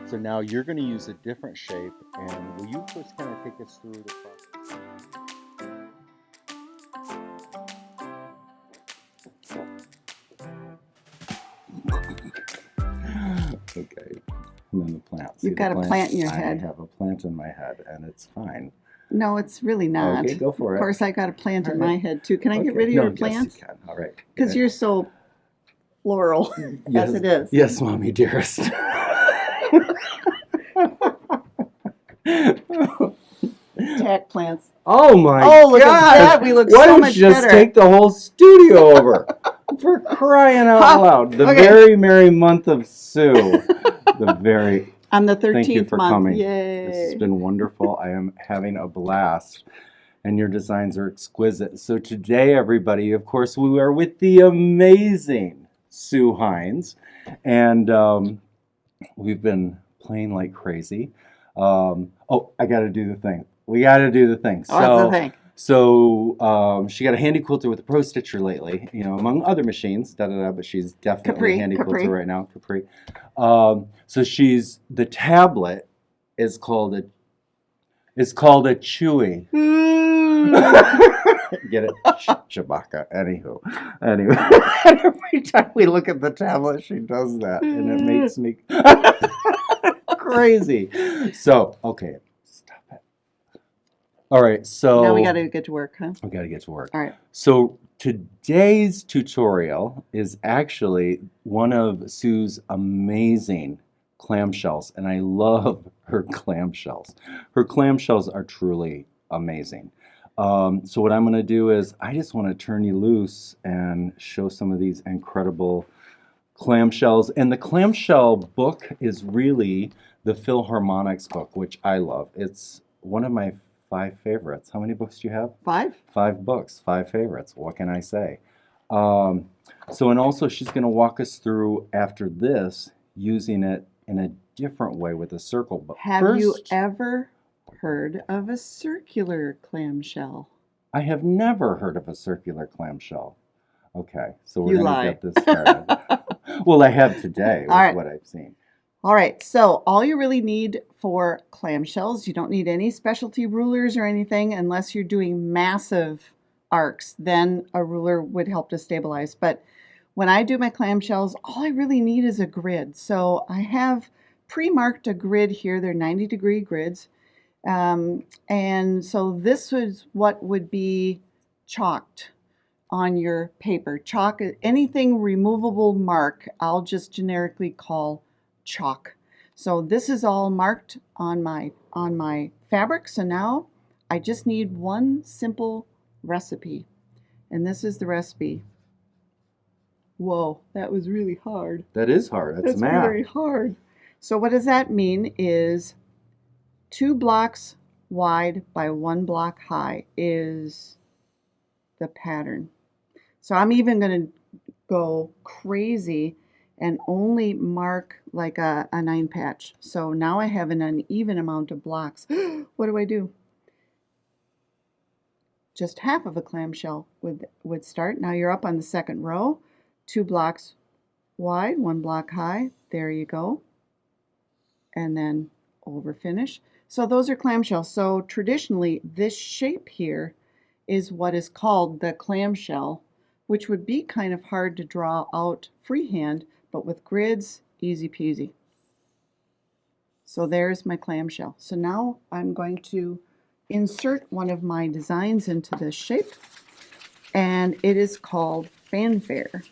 So now you're going to use a different shape, and will you first kind of take us through the process? Okay, and then the plant. You've got a plant in your head. I have a plant in my head, and it's fine. No, it's really not. Okay, go for it. Of course, I got a plant in All right. my head too. Can I get Okay. rid of No, your plants? Yes, you can. All right. Because you're so floral Yes, as it is. Yes, Mommy dearest. Tack plants. Oh my Oh, look gosh! at that. We look Why so don't much you just better. take the whole studio over? For crying out loud. The Okay. very merry month of Sue. The very... On the 13th Thank you for month. coming. Yay. This has been wonderful. I am having a blast. And your designs are exquisite. So today, everybody, of course, we are with the amazing Sue Heinz. And we've been playing like crazy. Oh, I got to do the thing. We got to do the thing. What's the thing? So she got a handy quilter with a Pro Stitcher lately, you know, among other machines, but she's definitely a handy quilter right now, Capri. So the tablet is called a Chewy. Get it? Chewbacca. Anywho. Every time we look at the tablet, she does that, and it makes me crazy. So, okay, stop it. All right, so now we got to get to work, huh? We got to get to work. All right. So today's tutorial is actually one of Sue's amazing clamshells, and I love her clamshells. Her clamshells are truly amazing. So what I'm going to do is I just want to turn you loose and show some of these incredible clamshells. And the clamshell book is really the Philharmonics book, which I love. It's one of my 5 favorites. How many books do you have? 5? 5 books, 5 favorites. What can I say? And also she's going to walk us through after this using it in a different way with a circle. But have you ever heard of a circular clamshell? I have never heard of a circular clamshell. Okay, so we're going to get this started. Well, I have today with what I've seen. All right, so all you really need for clamshells, you don't need any specialty rulers or anything unless you're doing massive arcs. Then a ruler would help to stabilize. But when I do my clamshells, all I really need is a grid. So I have pre-marked a grid here. They're 90-degree grids. And so this is what would be chalked on your paper. Chalk, anything removable mark, I'll just generically call chalk. So this is all marked on my fabric. So now I just need one simple recipe. And this is the recipe. Whoa, that was really hard. That is hard. That's math. Very hard. So what does that mean is 2 blocks wide by 1 block high is the pattern. So I'm even going to go crazy and only mark like a 9 patch. So now I have an uneven amount of blocks. What do I do? Just half of a clamshell would start. Now you're up on the second row. 2 blocks wide, 1 block high. There you go. And then over finish. So those are clamshells. So traditionally, this shape here is what is called the clamshell, which would be kind of hard to draw out freehand, but with grids, easy peasy. So there's my clamshell. So now I'm going to insert one of my designs into this shape, and it is called Fanfare.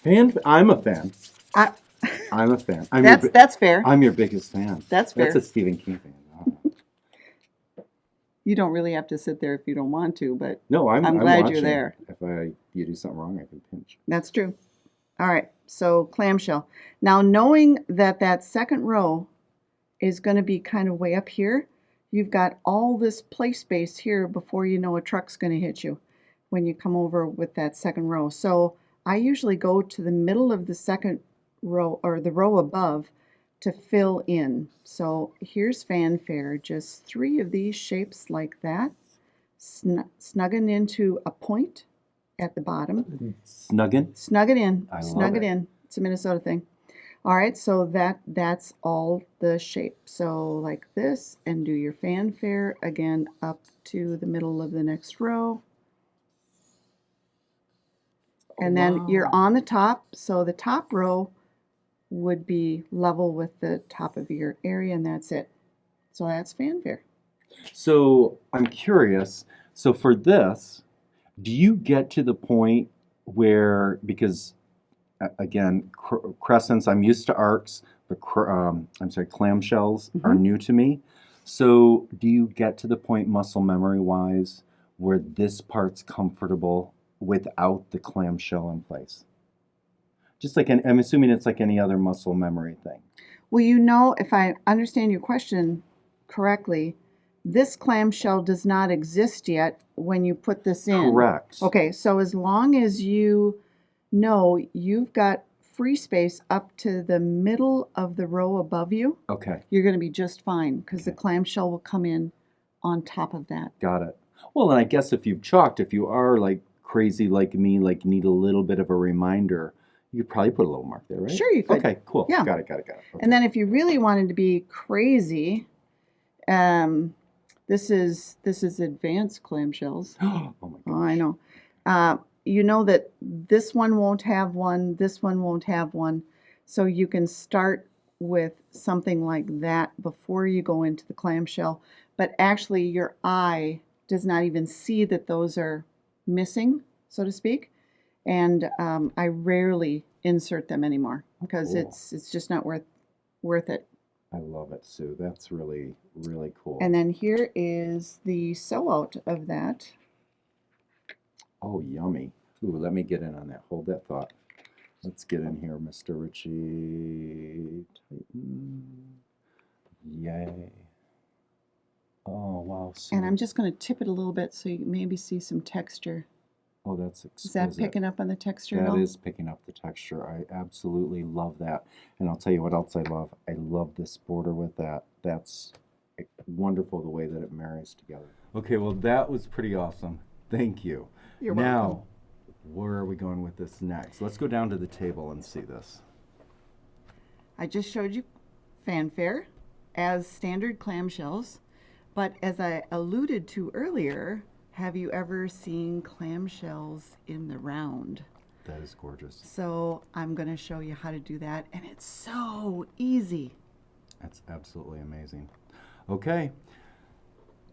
I'm a fan. I'm a fan. That's fair. I'm your biggest fan. That's fair. That's a Stephen King fan. You don't really have to sit there if you don't want to, but no, I'm glad watching. You're there. If you do something wrong, I can pinch. That's true. All right, so clamshell. Now, knowing that second row is going to be kind of way up here, you've got all this play space here before you know a truck's going to hit you when you come over with that second row. So I usually go to the middle of the second row or the row above to fill in. So here's Fanfare, just 3 of these shapes like that, snugging into a point at the bottom. Snugging? Snug it in. I Snug love it in. It's a Minnesota thing. All right, so that's all the shape. So like this, and do your fanfare again up to the middle of the next row. And then you're Wow. on the top, so the top row would be level with the top of your area, and that's it. So that's fanfare. So I'm curious. So for this, do you get to the point where, because again, crescents, I'm used to arcs, but I'm sorry, clamshells are Mhm. new to me. So do you get to the point muscle memory wise where this part's comfortable without the clamshell in place? Just like I'm assuming it's like any other muscle memory thing. Well, you know, if I understand your question correctly, this clamshell does not exist yet when you put this in. Correct. Okay, so as long as you know you've got free space up to the middle of the row above you, Okay. you're going to be just fine because the Okay. clamshell will come in on top of that. Got it. Well, and I guess if you've chalked, if you are like crazy like me, like need a little bit of a reminder, you could probably put a little mark there, right? Sure, you could. Okay, cool. Yeah. Got it, got it, got it. Okay. And then if you really wanted to be crazy, this is advanced clamshells. Oh my Oh, gosh. I know. You know that this one won't have one, this one won't have one. So you can start with something like that before you go into the clamshell. But actually, your eye does not even see that those are missing, so to speak. And I rarely insert them anymore because Cool. it's just not worth it. I love it, Sue. That's really, really cool. And then here is the sew out of that. Oh, yummy. Ooh, let me get in on that. Hold that thought. Let's get in here, Mr. Ritchie. Tighten. Yay. Oh, wow, Sue. And I'm just going to tip it a little bit so you maybe see some texture. Oh, that's Is exquisite. that picking up on the texture at That all? is picking up the texture. I absolutely love that. And I'll tell you what else I love. I love this border with that. That's wonderful the way that it marries together. Okay, well, that was pretty awesome. Thank you. You're now, welcome. where are we going with this next? Let's go down to the table and see this. I just showed you fanfare as standard clamshells, but as I alluded to earlier, have you ever seen clamshells in the round? That is gorgeous. So I'm going to show you how to do that, and it's so easy. That's absolutely amazing. Okay.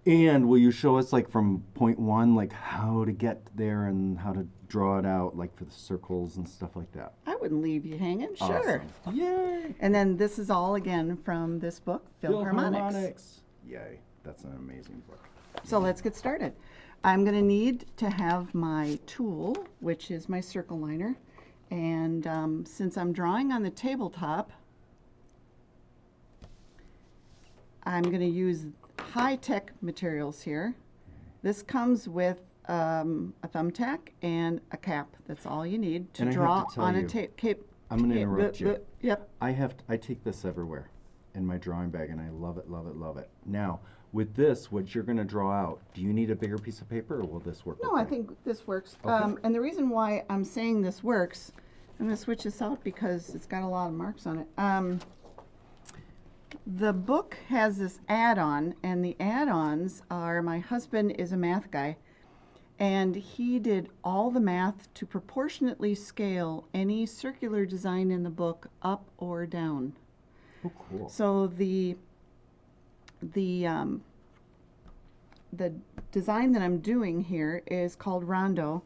And will you show us like from point one, like how to get there and how to draw it out, like for the circles and stuff like that? I wouldn't leave you hanging, sure. Awesome. Yay! And then this is all again from this book, Philharmonics. Yay, that's an amazing book. So let's get started. I'm going to need to have my tool, which is my circle liner. And since I'm drawing on the tabletop, I'm going to use high-tech materials here. This comes with a thumbtack and a cap. That's all you need to And I have draw to tell on a you, tape. I'm going to interrupt you. Yep. I take this everywhere in my drawing bag, and I love it, love it, love it. Now, with this, what you're going to draw out, do you need a bigger piece of paper, or will this work? No, okay? I think this works. Okay. And the reason why I'm saying this works, I'm going to switch this out because it's got a lot of marks on it. The book has this add-on, and the add-ons are, my husband is a math guy, and he did all the math to proportionately scale any circular design in the book up or down. Oh, cool. So the design that I'm doing here is called Rondo,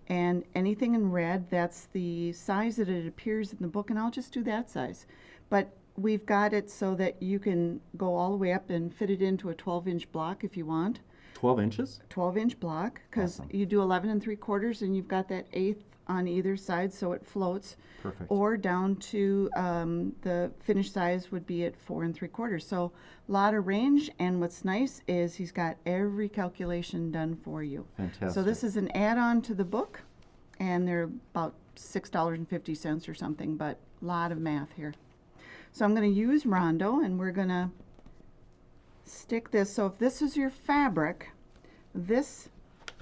and anything in red, that's the size that it appears in the book, and I'll just do that size. But we've got it so that you can go all the way up and fit it into a 12-inch block if you want. 12 inches? 12-inch block, because Awesome. you do 11 3/4 and you've got that eighth on either side so it floats. Perfect. Or down to the finished size would be at 4 3/4. So a lot of range, and what's nice is he's got every calculation done for you. Fantastic. So this is an add-on to the book, and they're about $6.50 or something, but a lot of math here. So I'm going to use Rondo, and we're going to stick this. So if this is your fabric, this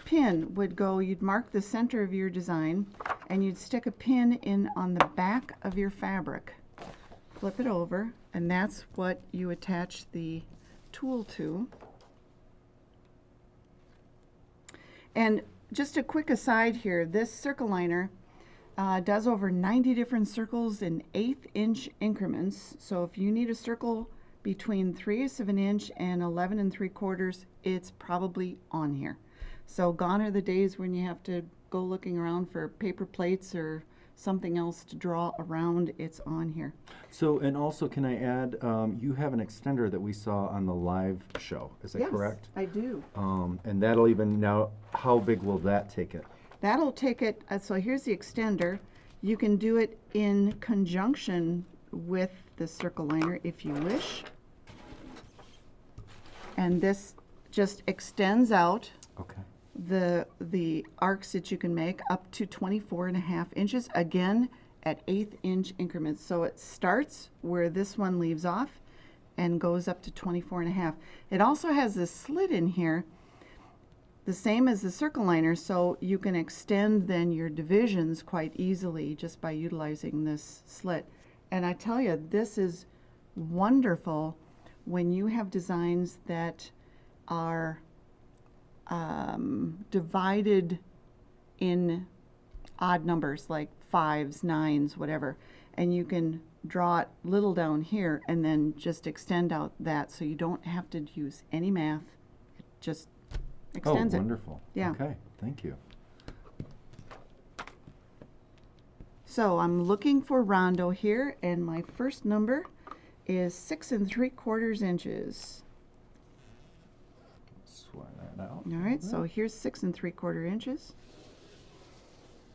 pin would go, you'd mark the center of your design, and you'd stick a pin in on the back of your fabric. flip it over, and that's what you attach the tool to. And just a quick aside here, this circle liner does over 90 different circles in 1/8 increments. So if you need a circle between 3/8 of an inch and 11 3/4, it's probably on here. So gone are the days when you have to go looking around for paper plates or something else to draw around. It's on here. So, and also, can I add, you have an extender that we saw on the live show, is that correct? I do. And that'll even, now, how big will that take it? That'll take it, so here's the extender. You can do it in conjunction with the circle liner if you wish. And this just extends out Okay. the arcs that you can make up to 24.5 inches, again at 1/8 increments. So it starts where this one leaves off and goes up to 24.5. It also has this slit in here, the same as the circle liner, so you can extend then your divisions quite easily just by utilizing this slit. And I tell you, this is wonderful when you have designs that are divided in odd numbers like 5s, 9s, whatever, and you can draw it little down here and then just extend out that, so you don't have to use any math. It just extends it. Oh, wonderful. Yeah. Okay, thank you. So I'm looking for rondo here, and my first number is 6 3/4 inches. Swear that out. All right, so here's 6 3/4 inches.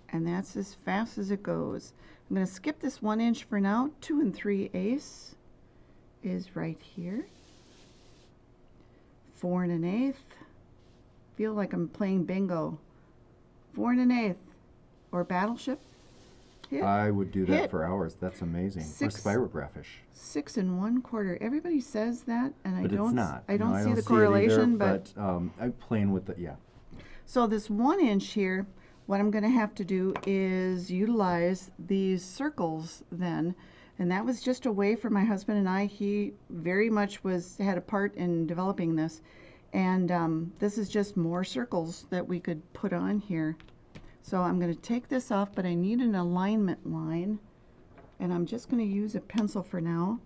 And that's as fast as it goes. I'm going to skip this 1 inch for now. 2 3/8 is right here. 4 1/8. Feel like I'm playing bingo. 4 1/8 or battleship. Hit. I would do that Hit. for hours. That's amazing. Or 6 spirographish. 6 1/4. Everybody says that, and But I don't. it's not. I don't No, see the it either, correlation, but I'm playing with it. Yeah. so this 1 inch here, what I'm going to have to do is utilize these circles then, and that was just a way for my husband and I. He very much had a part in developing this, and this is just more circles that we could put on here. So I'm going to take this off, but I need an alignment line, and I'm just going to use a pencil for now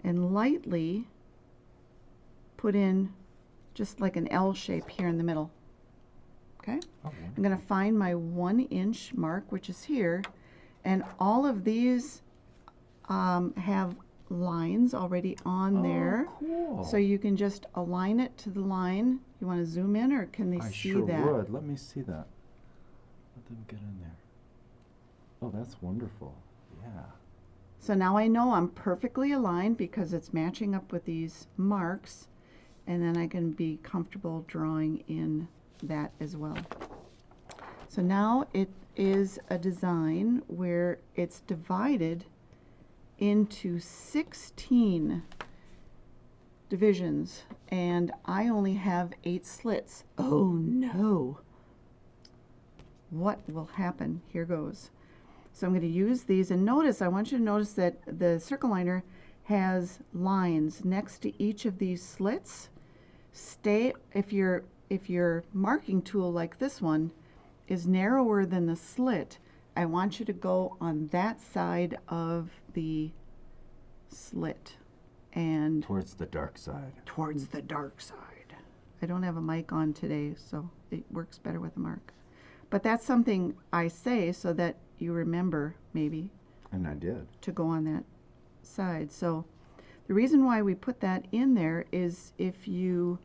and lightly put in just like an L shape here in the middle. Okay, Oh, I'm going to find my 1 inch mark, which is here, and all of these have lines already on there. Cool. So you can just align it to the line. You want to zoom in, or can they I see sure that? would. Let me see that. Let them get in there. Oh, that's wonderful. Yeah. So now I know I'm perfectly aligned because it's matching up with these marks, and then I can be comfortable drawing in that as well. So now it is a design where it's divided into 16 divisions, and I only have 8 slits. Oh no! What will happen? Here goes. So I'm going to use these, and notice, I want you to notice that the circle liner has lines next to each of these slits. If your marking tool like this one is narrower than the slit, I want you to go on that side of the slit and Towards the dark side. towards the dark side. I don't have a mic on today, so it works better with a mark. But that's something I say so that you remember maybe And I did. to go on that side. So the reason why we put that in there is if you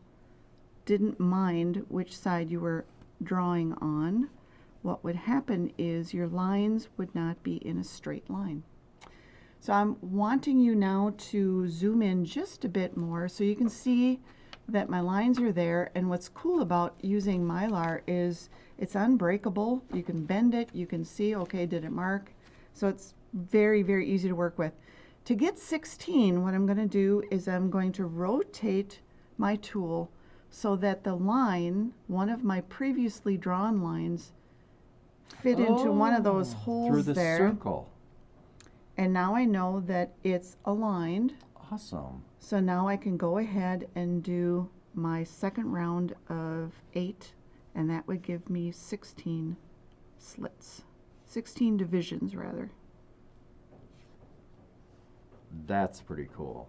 didn't mind which side you were drawing on, what would happen is your lines would not be in a straight line. So I'm wanting you now to zoom in just a bit more so you can see that my lines are there. And what's cool about using Mylar is it's unbreakable. You can bend it, you can see, okay, did it mark? So it's very, very easy to work with. To get 16, what I'm going to do is I'm going to rotate my tool so that the line, one of my previously drawn lines, fit into one of those holes Through the there. circle. And now I know that it's aligned. Awesome. So now I can go ahead and do my second round of 8, and that would give me 16 slits. 16 divisions, rather. That's pretty cool.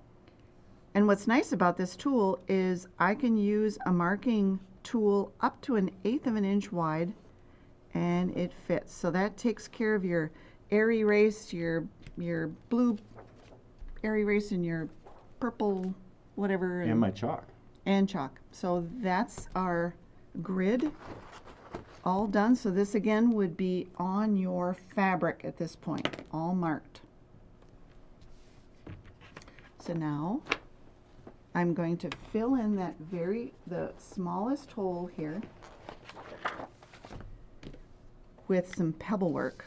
And what's nice about this tool is I can use a marking tool up to 1/8 of an inch wide, and it fits. So that takes care of your air erase, your blue air erase, and your purple whatever. And my chalk. And chalk. So that's our grid all done. So this again would be on your fabric at this point, all marked. So now I'm going to fill in the smallest hole here with some pebble work.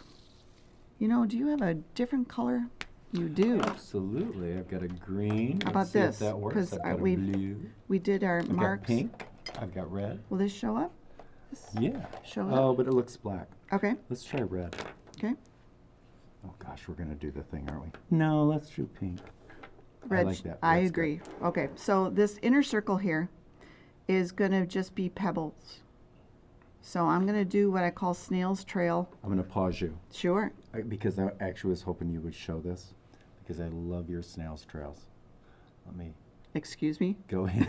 You know, do you have a different color? You do. Absolutely. I've got a green. How about Let's see if this? that works. Because I've got a blue. we did our I've marks. got pink. I've got red. Will this show up? Yeah. Show Oh, up. but it looks black. Okay. Let's try red. Okay. Oh gosh, we're gonna do the thing, aren't we? No, let's do pink. Red. I like that. I Red's agree. good. Okay. So this inner circle here is going to just be pebbles. So I'm going to do what I call snail's trail. I'm gonna pause you Sure. because I actually was hoping you would show this because I love your snail's trails. Let me Excuse me. go in.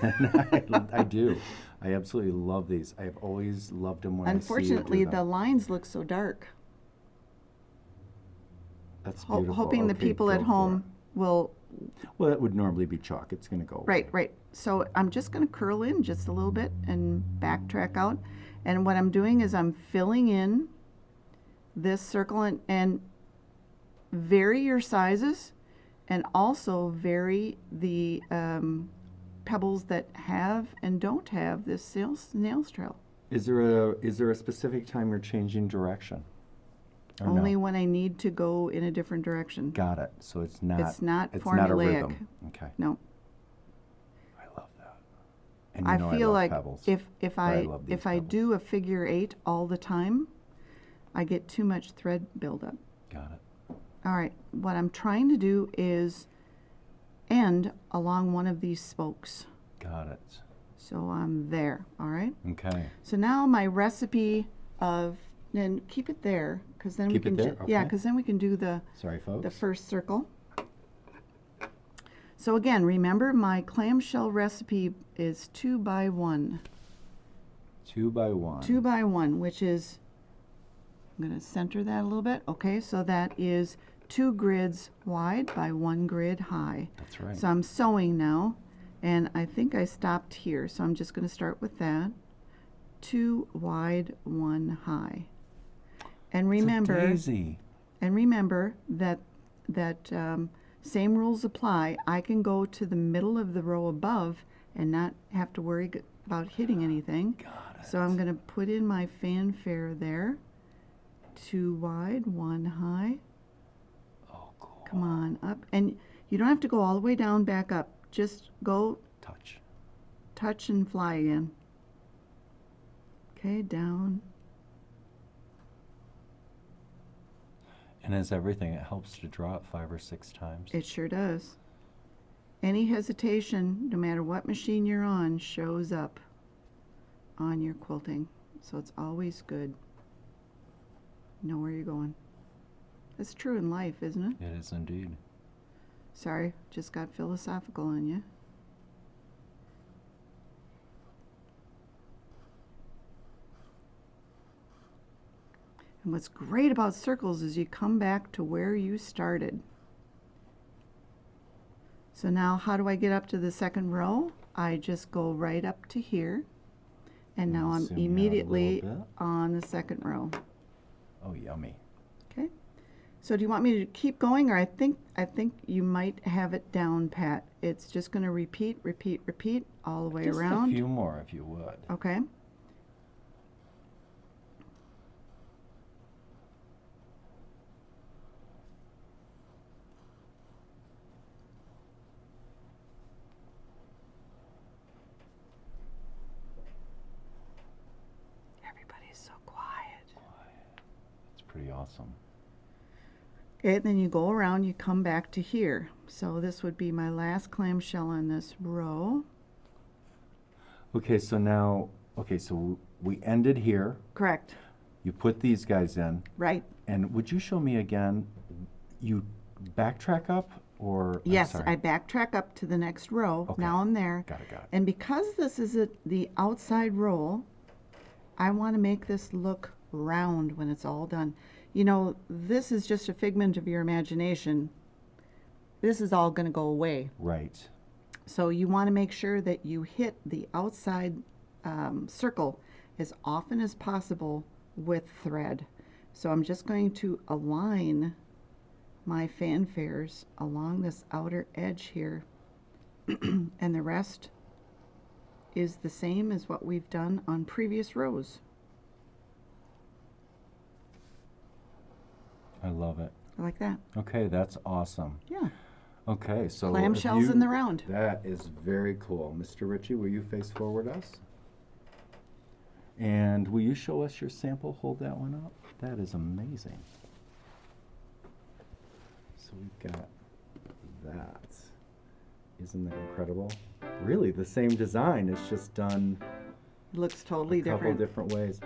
I do. I absolutely love these. I have always loved them when Unfortunately, I see you do the them. lines look so dark. That's beautiful. Hoping the Okay, people go at for home will. it. Well, that would normally be chalk. It's gonna go Right, away. right. So I'm just going to curl in just a little bit and backtrack out. And what I'm doing is I'm filling in this circle and vary your sizes, and also vary the pebbles that have and don't have this snail's trail. Is there a specific time you're changing direction? Or Only no? when I need to go in a different direction. Got it. So it's not. It's not It's formulaic. not a rhythm. Okay. No. I love that. And you I know feel love like pebbles. if I I love these if I pebbles. do a figure 8 all the time, I get too much thread buildup. Got it. All right, what I'm trying to do is end along one of these spokes. Got it. So I'm there, all right? Okay. So now my recipe of, then keep it there, because then Keep we it can, there? yeah, Okay. because then we can do the Sorry, folks. first circle. So again, remember my clamshell recipe is 2 by 1. 2 by 1. 2 by 1, which is, I'm going to center that a little bit. Okay, so that is 2 grids wide by 1 grid high. That's right. So I'm sewing now, and I think I stopped here, so I'm just going to start with that. 2 wide, 1 high. And remember, It's a daisy. and remember that same rules apply. I can go to the middle of the row above and not have to worry about hitting anything. Got it. So I'm going to put in my fanfare there. 2 wide, 1 high. Oh, cool. Come on up. And you don't have to go all the way down, back up. Just go Touch. touch and fly again. Okay, down. And as everything, it helps to draw it 5 or 6 times. It sure does. Any hesitation, no matter what machine you're on, shows up on your quilting. So it's always good. Know where you're going. That's true in life, isn't it? It is indeed. Sorry, just got philosophical on you. And what's great about circles is you come back to where you started. So now how do I get up to the second row? I just go right up to here. And now I'm Zoom you out a immediately little bit. on the second row. Oh, yummy. Okay. So do you want me to keep going, or I think you might have it down pat. It's just going to repeat, repeat, repeat all the way Just around. a few more if you would. Okay. Everybody's so quiet. It's pretty awesome. Okay, then you go around, you come back to here. So this would be my last clamshell on this row. Okay, so now, okay, so we ended here. Correct. You put these guys in. Right. And would you show me again, you backtrack up or? Yes, I'm sorry. I backtrack up to the next row. Okay. Now I'm there. Got it, got it. And because this is the outside roll, I want to make this look round when it's all done. You know, this is just a figment of your imagination. This is all going to go away. Right. So you want to make sure that you hit the outside circle as often as possible with thread. So I'm just going to align my fanfares along this outer edge here, and the rest is the same as what we've done on previous rows. I love it. Like that. Okay, that's awesome. Yeah. Okay, so Clamshells in the round. That is very cool. Mr. Ritchie, will you face forward us? And will you show us your sample? Hold that one up. That is amazing. So we've got that. Isn't that incredible? Really, the same design. It's just done Looks totally a couple different. different ways.